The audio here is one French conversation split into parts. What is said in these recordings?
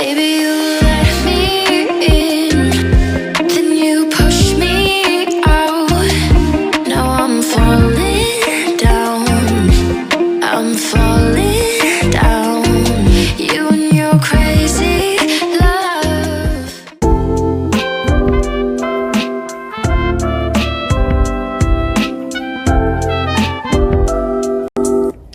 Baby, you let me in, then you push me out. Now I'm falling down, I'm falling down. You and your crazy love.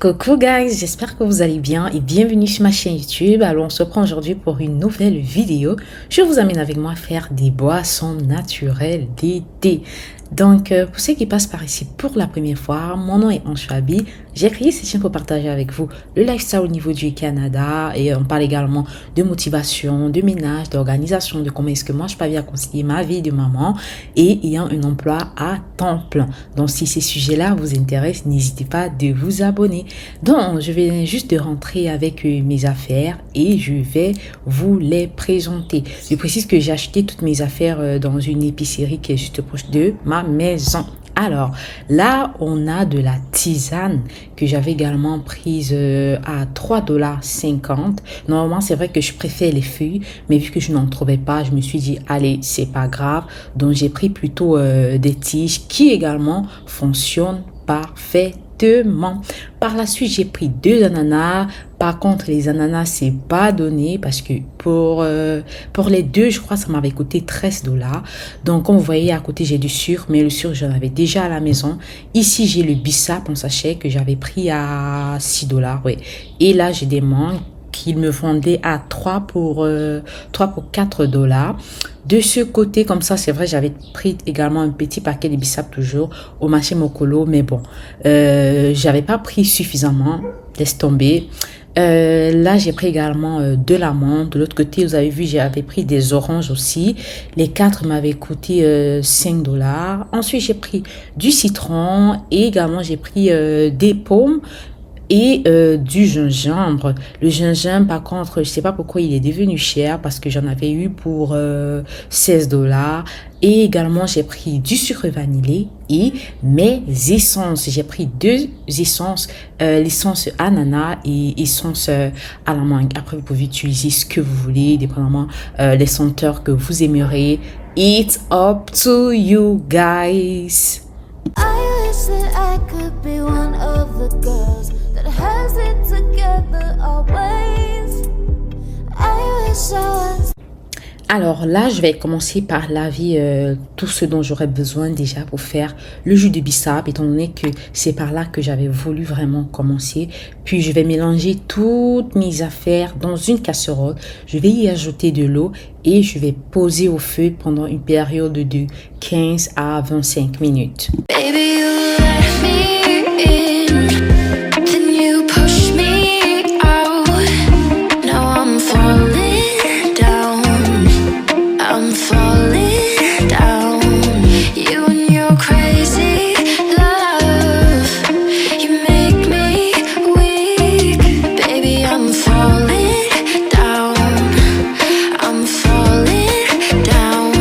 Coucou guys, j'espère que vous allez bien et bienvenue sur ma chaîne YouTube. Alors on se prend aujourd'hui pour une nouvelle vidéo. Je vous amène avec moi faire des boissons naturelles d'été. Donc pour ceux qui passent par ici pour la première fois, mon nom est Anshabi. J'ai créé cette chaîne pour partager avec vous le lifestyle au niveau du Canada et on parle également de motivation, de ménage, d'organisation, de comment est-ce que moi je parviens à concilier ma vie de maman et ayant un emploi à temps plein. Donc si ces sujets-là vous intéressent, n'hésitez pas de vous abonner. Donc je vais juste de rentrer avec mes affaires et je vais vous les présenter. Je précise que j'ai acheté toutes mes affaires dans une épicerie qui est juste proche de ma maison. Alors là on a de la tisane que j'avais également prise à 3,50 $. Normalement c'est vrai que je préfère les feuilles, mais vu que je n'en trouvais pas, je me suis dit allez c'est pas grave, donc j'ai pris plutôt des tiges qui également fonctionnent parfaitement. Par la suite, j'ai pris 2 ananas. Par contre, les ananas, c'est pas donné parce que pour les deux, je crois que ça m'avait coûté 13 $. Donc, comme vous voyez, à côté, j'ai du sucre, mais le sucre, j'en avais déjà à la maison. Ici, j'ai le bissap en sachet que j'avais pris à 6 $. Ouais. Et là, j'ai des mangues qu'ils me vendaient à 3 pour 4 $. De ce côté, comme ça, c'est vrai, j'avais pris également un petit paquet de bissap toujours au marché Mokolo, mais bon, j'avais pas pris suffisamment, laisse tomber. Là, j'ai pris également de l'amande. De l'autre côté, vous avez vu, j'avais pris des oranges aussi. Les 4 m'avaient coûté 5 $. Ensuite, j'ai pris du citron et également, j'ai pris des pommes et du gingembre. Le gingembre, par contre, je sais pas pourquoi il est devenu cher parce que j'en avais eu pour 16 $. Et également, j'ai pris du sucre vanillé et mes essences. J'ai pris 2 essences, l'essence ananas et essence à la mangue. Après, vous pouvez utiliser ce que vous voulez, dépendamment des senteurs que vous aimerez. It's up to you guys. I wish that I could be one of the girls that has it together always. I wish I was. Alors là, je vais commencer par laver tout ce dont j'aurais besoin déjà pour faire le jus de bissap, étant donné que c'est par là que j'avais voulu vraiment commencer. Puis je vais mélanger toutes mes affaires dans une casserole. Je vais y ajouter de l'eau et je vais poser au feu pendant une période de 15 à 25 minutes. Baby, you let me in, then you push me out. Now I'm falling down, I'm falling down. You and your crazy love, you make me weak. Baby, I'm falling down, I'm falling down.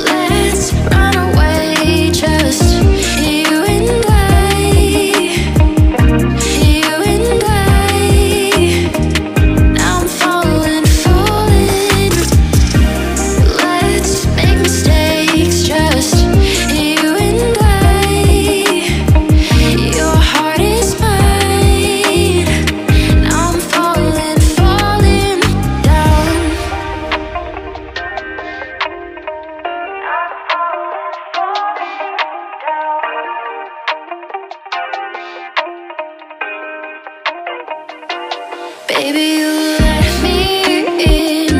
Let's run away, just you and I, you and I. Now I'm falling, falling. Let's make mistakes, just you and I. Your heart is mine. Now I'm falling, falling down. Baby, you let me in,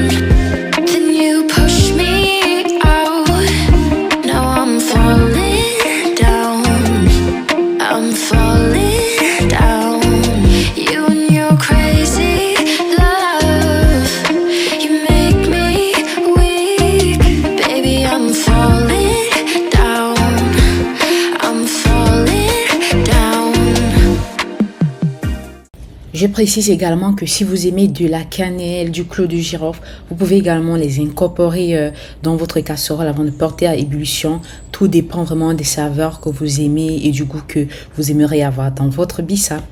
then you push me out. Now I'm falling down, I'm falling down. You and your crazy love, you make me weak. Baby, I'm falling down, I'm falling down. Je précise également que si vous aimez de la cannelle, du clou de girofle, vous pouvez également les incorporer dans votre casserole avant de porter à ébullition. Tout dépend vraiment des saveurs que vous aimez et du goût que vous aimeriez avoir dans votre bissap.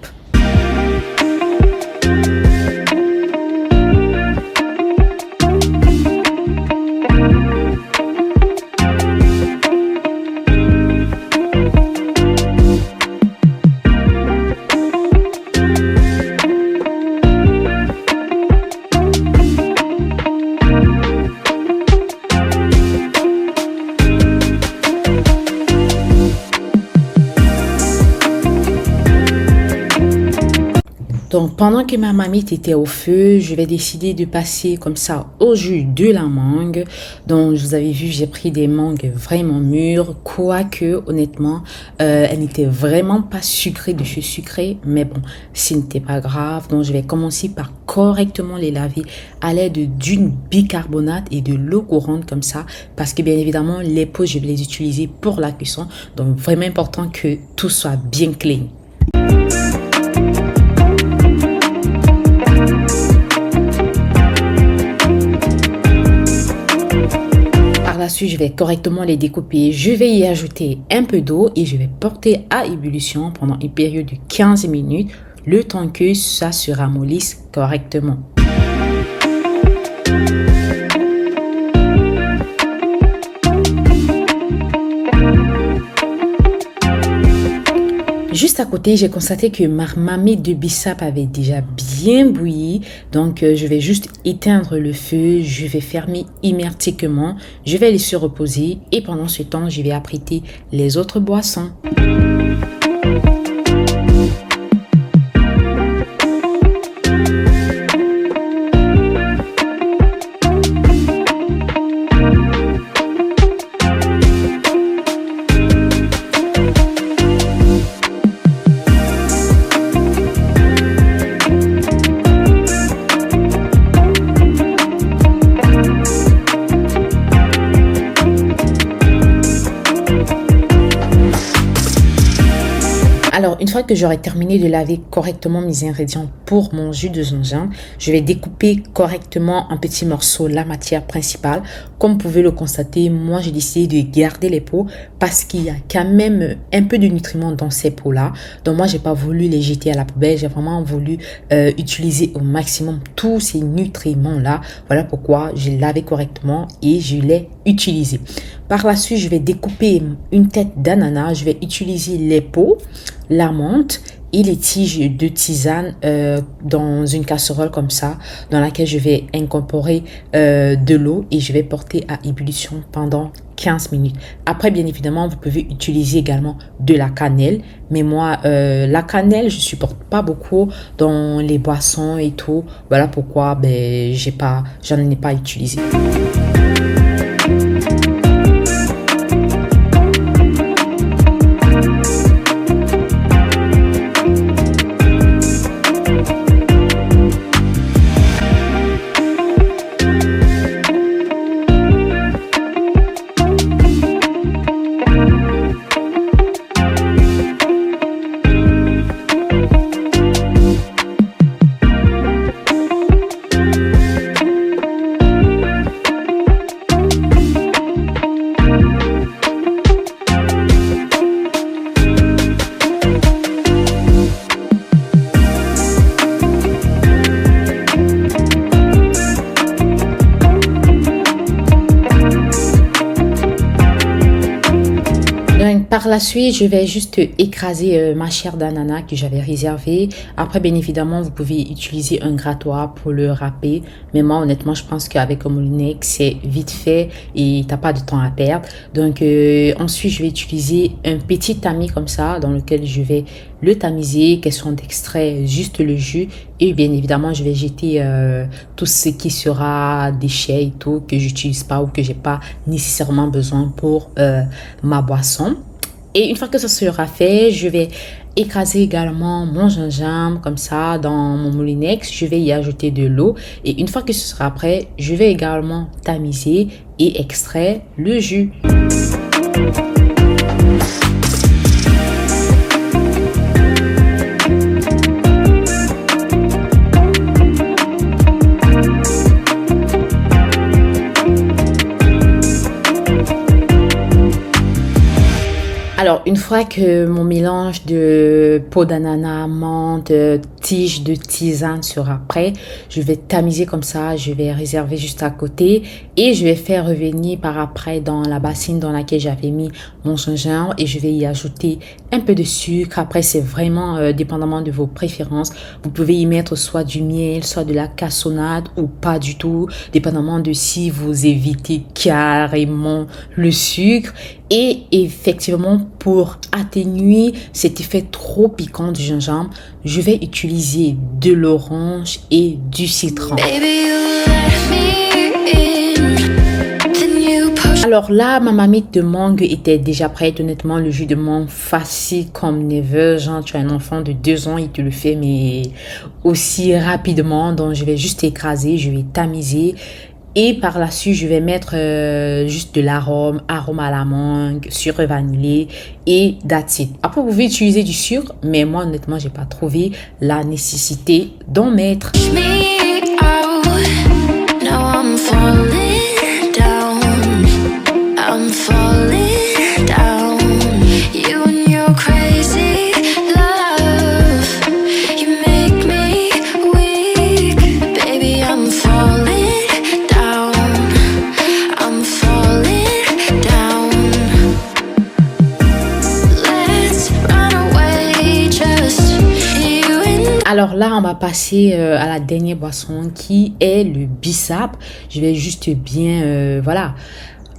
Donc, pendant que ma marmite était au feu, je vais décider de passer comme ça au jus de la mangue. Donc, vous avez vu, j'ai pris des mangues vraiment mûres, quoique, honnêtement, elles n'étaient vraiment pas sucrées de chez sucré. Mais bon, ce n'était pas grave. Donc, je vais commencer par correctement les laver à l'aide d'une bicarbonate et de l'eau courante comme ça. Parce que, bien évidemment, les peaux, je vais les utiliser pour la cuisson. Donc, vraiment important que tout soit bien clean. Par la suite, je vais correctement les découper. Je vais y ajouter un peu d'eau et je vais porter à ébullition pendant une période de 15 minutes, le temps que ça se ramollisse correctement. Juste à côté, j'ai constaté que ma marmite de bissap avait déjà bien bouilli. Donc, je vais juste éteindre le feu. Je vais fermer hermétiquement. Je vais laisser reposer. Et pendant ce temps, je vais apprêter les autres boissons. Alors, une fois que j'aurai terminé de laver correctement mes ingrédients pour mon jus de gingembre, je vais découper correctement en petits morceaux la matière principale. Comme vous pouvez le constater, moi j'ai décidé de garder les peaux parce qu'il y a quand même un peu de nutriments dans ces peaux-là. Donc moi, j'ai pas voulu les jeter à la poubelle, j'ai vraiment voulu utiliser au maximum tous ces nutriments-là. Voilà pourquoi j'ai lavé correctement et je l'ai utilisé. Par la suite, je vais découper une tête d'ananas. Je vais utiliser les peaux, la menthe et les tiges de tisane dans une casserole comme ça, dans laquelle je vais incorporer de l'eau et je vais porter à ébullition pendant 15 minutes. Après, bien évidemment, vous pouvez utiliser également de la cannelle. Mais moi, la cannelle, je supporte pas beaucoup dans les boissons et tout. Voilà pourquoi j'en ai pas utilisé. Par la suite, je vais juste écraser ma chair d'ananas que j'avais réservée. Après, bien évidemment, vous pouvez utiliser un grattoir pour le râper. Mais moi, honnêtement, je pense qu'avec un moulinex, c'est vite fait et t'as pas de temps à perdre. Donc, ensuite, je vais utiliser un petit tamis comme ça, dans lequel je vais le tamiser, question d'extrait juste le jus. Et bien évidemment, je vais jeter tout ce qui sera déchets et tout que j'utilise pas ou que j'ai pas nécessairement besoin pour ma boisson. Et une fois que ça sera fait, je vais écraser également mon gingembre comme ça dans mon moulinex. Je vais y ajouter de l'eau. Et une fois que ce sera prêt, je vais également tamiser et extraire le jus. Alors, une fois que mon mélange de peau d'ananas, menthe, tige de tisane sera prêt, je vais tamiser comme ça, je vais réserver juste à côté et je vais faire revenir par après dans la bassine dans laquelle j'avais mis mon gingembre et je vais y ajouter un peu de sucre. Après, c'est vraiment dépendamment de vos préférences. Vous pouvez y mettre soit du miel, soit de la cassonade ou pas du tout, dépendamment de si vous évitez carrément le sucre. Et effectivement, pour atténuer cet effet trop piquant du gingembre, je vais utiliser de l'orange et du citron. Alors là, ma marmite de mangue était déjà prête. Honnêtement, le jus de mangue facile comme never. Genre, tu as un enfant de 2 ans, il te le fait, mais aussi rapidement. Donc, je vais juste écraser, je vais tamiser. Et par la suite, je vais mettre juste de arôme à la mangue, sucre vanillé et that's it. Après, vous pouvez utiliser du sucre, mais moi, honnêtement, j'ai pas trouvé la nécessité d'en mettre. Alors là, on va passer à la dernière boisson qui est le bissap. Je vais juste bien, voilà,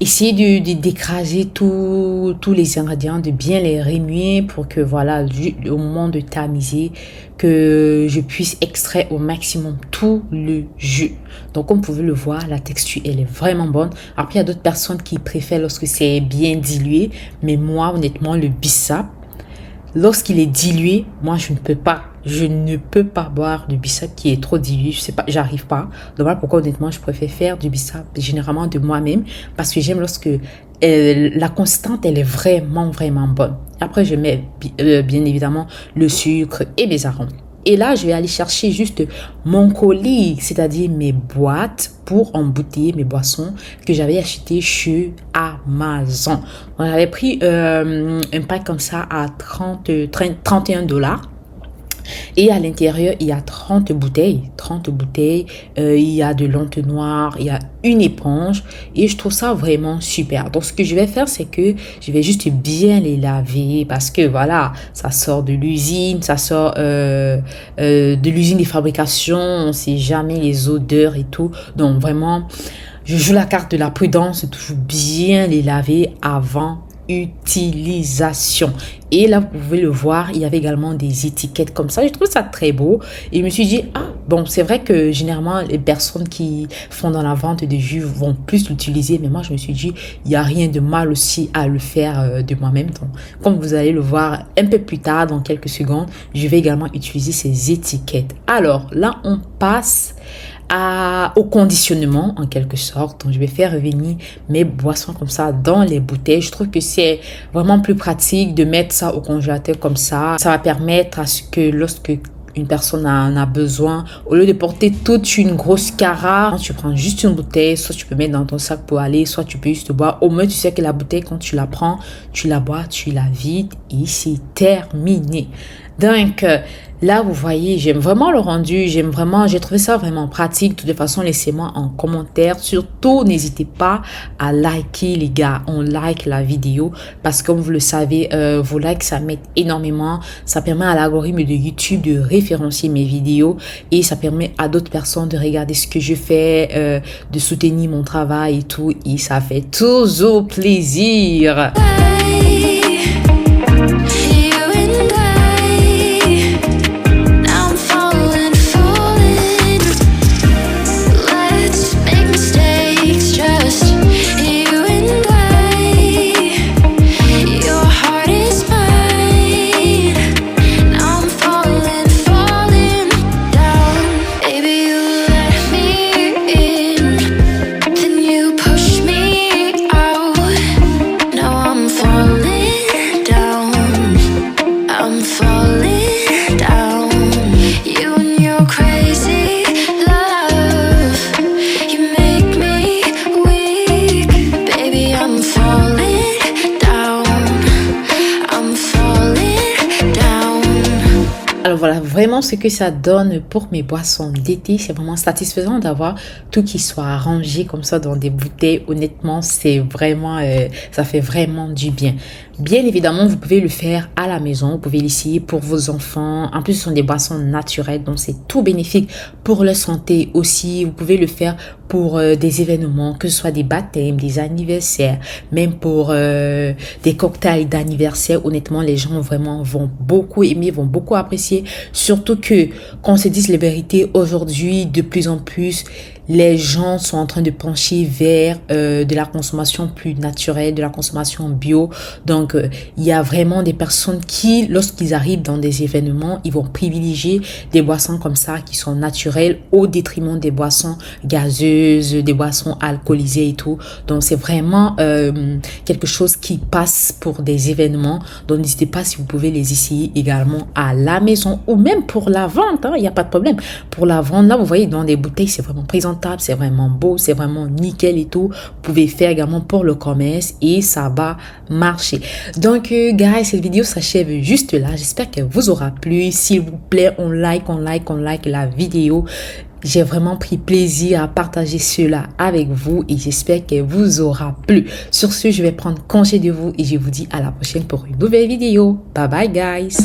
essayer d'écraser tous les ingrédients, de bien les remuer pour que, voilà, au moment de tamiser, que je puisse extraire au maximum tout le jus. Donc, comme vous pouvez le voir, la texture, elle est vraiment bonne. Après, il y a d'autres personnes qui préfèrent lorsque c'est bien dilué. Mais moi, honnêtement, le bissap, lorsqu'il est dilué, moi, je ne peux pas boire du bissap qui est trop dilué. Je sais pas, j'arrive pas. Donc voilà pourquoi honnêtement, je préfère faire du bissap généralement de moi-même parce que j'aime lorsque la consistance, elle est vraiment bonne. Après, je mets bien évidemment le sucre et les arômes. Et là, je vais aller chercher juste mon colis, c'est-à-dire mes boîtes pour embouteiller mes boissons que j'avais acheté chez Amazon. Donc, j'avais pris un pack comme ça à 31 $. Et à l'intérieur, il y a 30 bouteilles. Il y a de l'entonnoir, il y a une éponge. Et je trouve ça vraiment super. Donc, ce que je vais faire, c'est que je vais juste bien les laver. Parce que, voilà, ça sort de l'usine. Ça sort de l'usine des fabrications. On ne sait jamais les odeurs et tout. Donc, vraiment, je joue la carte de la prudence. Toujours bien les laver avant utilisation. Et là, vous pouvez le voir, il y avait également des étiquettes comme ça. Je trouve ça très beau. Et je me suis dit, bon, c'est vrai que généralement, les personnes qui font dans la vente de jus vont plus l'utiliser. Mais moi, je me suis dit, il n'y a rien de mal aussi à le faire de moi-même. Donc, comme vous allez le voir un peu plus tard, dans quelques secondes, je vais également utiliser ces étiquettes. Alors, là, on passe au conditionnement en quelque sorte. Donc, je vais faire revenir mes boissons comme ça dans les bouteilles. Je trouve que c'est vraiment plus pratique de mettre ça au congélateur comme ça. Ça va permettre à ce que lorsque une personne en a besoin, au lieu de porter toute une grosse carafe, tu prends juste une bouteille, soit tu peux mettre dans ton sac pour aller, soit tu peux juste boire. Au moins, tu sais que la bouteille, quand tu la prends, tu la bois, tu la vides et c'est terminé. Donc, là, vous voyez, j'aime vraiment le rendu, j'ai trouvé ça vraiment pratique. De toute façon, laissez-moi en commentaire. Surtout, n'hésitez pas à liker, les gars. On like la vidéo parce que, comme vous le savez, vos likes, ça m'aide énormément. Ça permet à l'algorithme de YouTube de référencier mes vidéos et ça permet à d'autres personnes de regarder ce que je fais, de soutenir mon travail et tout. Et ça fait toujours plaisir. Falling vraiment ce que ça donne pour mes boissons d'été. C'est vraiment satisfaisant d'avoir tout qui soit arrangé comme ça dans des bouteilles. Honnêtement, c'est vraiment, ça fait vraiment du bien. Bien évidemment, vous pouvez le faire à la maison. Vous pouvez l'essayer pour vos enfants. En plus, ce sont des boissons naturelles, donc c'est tout bénéfique pour leur santé aussi. Vous pouvez le faire pour des événements, que ce soit des baptêmes, des anniversaires, même pour des cocktails d'anniversaire. Honnêtement, les gens vraiment vont beaucoup aimer, vont beaucoup apprécier. Surtout que, qu'on se dise la vérité, aujourd'hui, de plus en plus, les gens sont en train de pencher vers de la consommation plus naturelle, de la consommation bio. Donc, il y a vraiment des personnes qui, lorsqu'ils arrivent dans des événements, ils vont privilégier des boissons comme ça qui sont naturelles au détriment des boissons gazeuses, des boissons alcoolisées et tout. Donc, c'est vraiment quelque chose qui passe pour des événements. Donc, n'hésitez pas si vous pouvez les essayer également à la maison ou même pour la vente. Il n'y a pas de problème. Pour la vente, là, vous voyez, dans des bouteilles, c'est vraiment présentable, c'est vraiment beau, c'est vraiment nickel et tout. Vous pouvez faire également pour le commerce et ça va marcher. Donc, guys, cette vidéo s'achève juste là. J'espère qu'elle vous aura plu. S'il vous plaît, on like la vidéo. J'ai vraiment pris plaisir à partager cela avec vous et j'espère qu'elle vous aura plu. Sur ce, je vais prendre congé de vous et je vous dis à la prochaine pour une nouvelle vidéo. Bye bye, guys.